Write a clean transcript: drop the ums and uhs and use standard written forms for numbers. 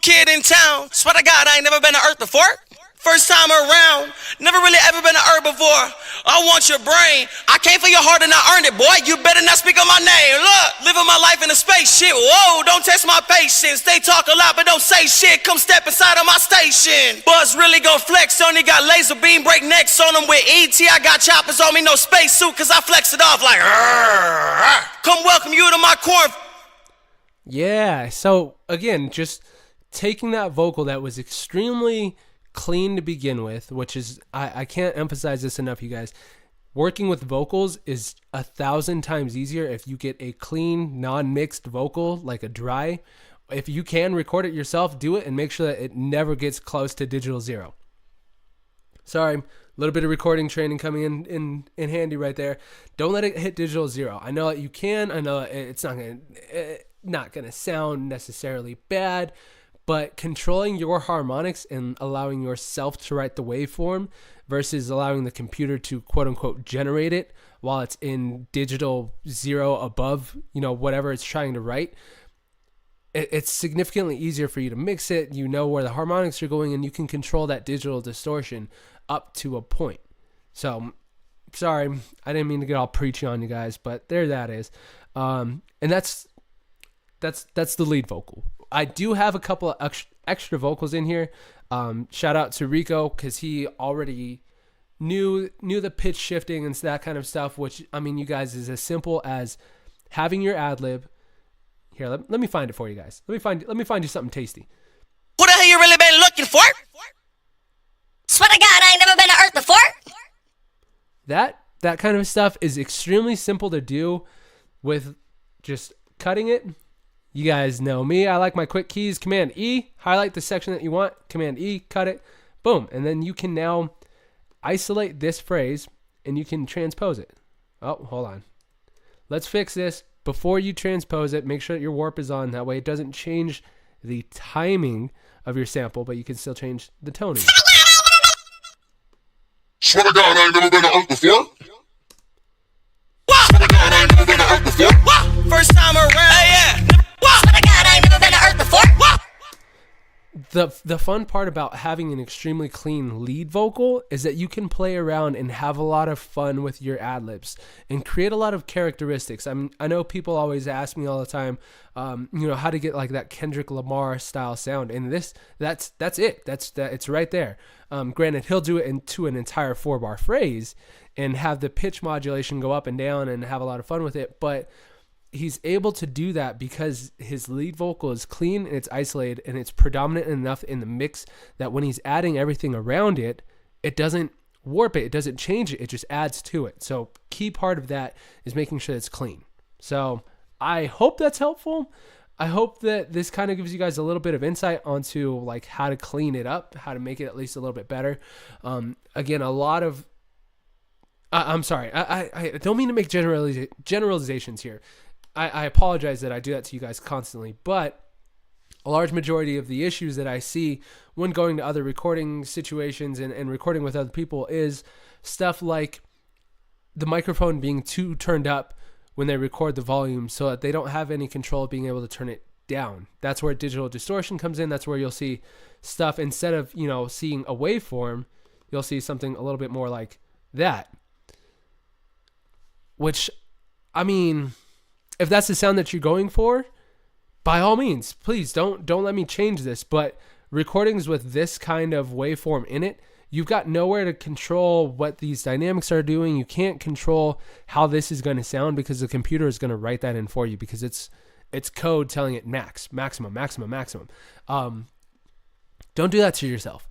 kid in town. Swear to God, I ain't never been to Earth before. First time around, never really ever been to Earth before. I want your brain. I came for your heart and I earned it, boy. You better not speak on my name. Look, living my life in a spaceship. Whoa, don't test my patience. They talk a lot, but don't say shit. Come step inside of my station. Buzz really gon' flex on you. Got laser beam break necks on them with ET. I got choppers on me, no spacesuit, cause I flex it off like, come welcome you to my corn. Yeah, so again, just taking that vocal that was extremely clean to begin with, which is, I can't emphasize this enough, you guys. Working with vocals is 1,000 times easier if you get a clean, non-mixed vocal, like a dry. If you can record it yourself, do it and make sure that it never gets close to digital zero. Sorry, a little bit of recording training coming in handy right there. Don't let it hit digital zero. I know that you can. I know it's not gonna sound necessarily bad, but controlling your harmonics and allowing yourself to write the waveform versus allowing the computer to quote unquote generate it while it's in digital zero above, whatever it's trying to write, it's significantly easier for you to mix it. You know where the harmonics are going and you can control that digital distortion up to a point. So sorry, I didn't mean to get all preachy on you guys, but there that is. And that's the lead vocal. I do have a couple of extra vocals in here. Shout out to Rico because he already knew the pitch shifting and that kind of stuff, which, I mean, you guys, is as simple as having your ad-lib. Here, let me find it for you guys. Let me find you something tasty. Who the hell you really been looking for? Swear to God, I ain't never been to Earth before. That kind of stuff is extremely simple to do with just cutting it. You guys know me. I like my quick keys. Command E, highlight the section that you want. Command E, cut it. Boom. And then you can now isolate this phrase and you can transpose it. Oh, hold on. Let's fix this. Before you transpose it, make sure that your warp is on. That way it doesn't change the timing of your sample, but you can still change the toning. Swear to God, I ain't never been to Earth before. Swear to God, I ain't never been to Earth before. First time around. Hey, yeah. Swear to God, I ain't never been to Earth before. The fun part about having an extremely clean lead vocal is that you can play around and have a lot of fun with your ad-libs and create a lot of characteristics. I know people always ask me all the time, how to get like that Kendrick Lamar style sound, and that's it. It's right there. Granted, he'll do it into an entire 4-bar phrase and have the pitch modulation go up and down and have a lot of fun with it, but he's able to do that because his lead vocal is clean and it's isolated and it's predominant enough in the mix that when he's adding everything around it, it doesn't warp it, it doesn't change it, it just adds to it. So key part of that is making sure it's clean. So I hope that's helpful. I hope that this kind of gives you guys a little bit of insight onto like how to clean it up, how to make it at least a little bit better. Again, a lot of I'm sorry, I don't mean to make generalizations here. I apologize that I do that to you guys constantly, but a large majority of the issues that I see when going to other recording situations and recording with other people is stuff like the microphone being too turned up when they record the volume so that they don't have any control of being able to turn it down. That's where digital distortion comes in. That's where you'll see stuff, instead of, seeing a waveform, you'll see something a little bit more like that. Which, I mean, if that's the sound that you're going for, by all means, please don't let me change this. But recordings with this kind of waveform in it, you've got nowhere to control what these dynamics are doing. You can't control how this is going to sound because the computer is going to write that in for you because it's code telling it maximum. Don't do that to yourself.